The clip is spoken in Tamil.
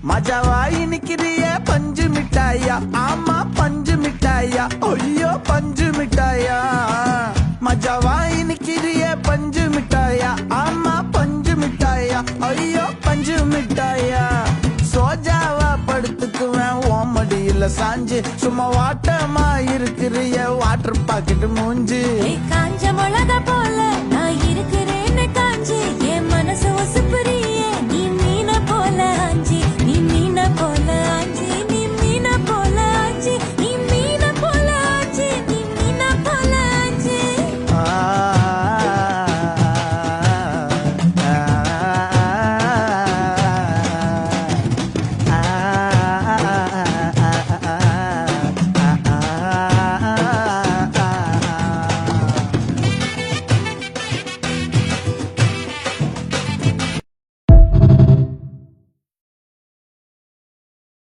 மஜாவா இனிக்கிறிய பஞ்சு மிட்டாயா, ஆமா பஞ்சு மிட்டாயா, ஐயோ பஞ்சு மிட்டாயா. மஜாவா இனிக்கிறிய பஞ்சு மிட்டாயா, ஆமா பஞ்சு மிட்டாயா, ஐயோ பஞ்சு மிட்டாயா. சோஜாவா படுத்துக்குவேன் ஓமடியில சாஞ்சு, சும்மா வாட்டமா இருக்கிறிய வாட்டர் பாக்கெட் மூஞ்சு.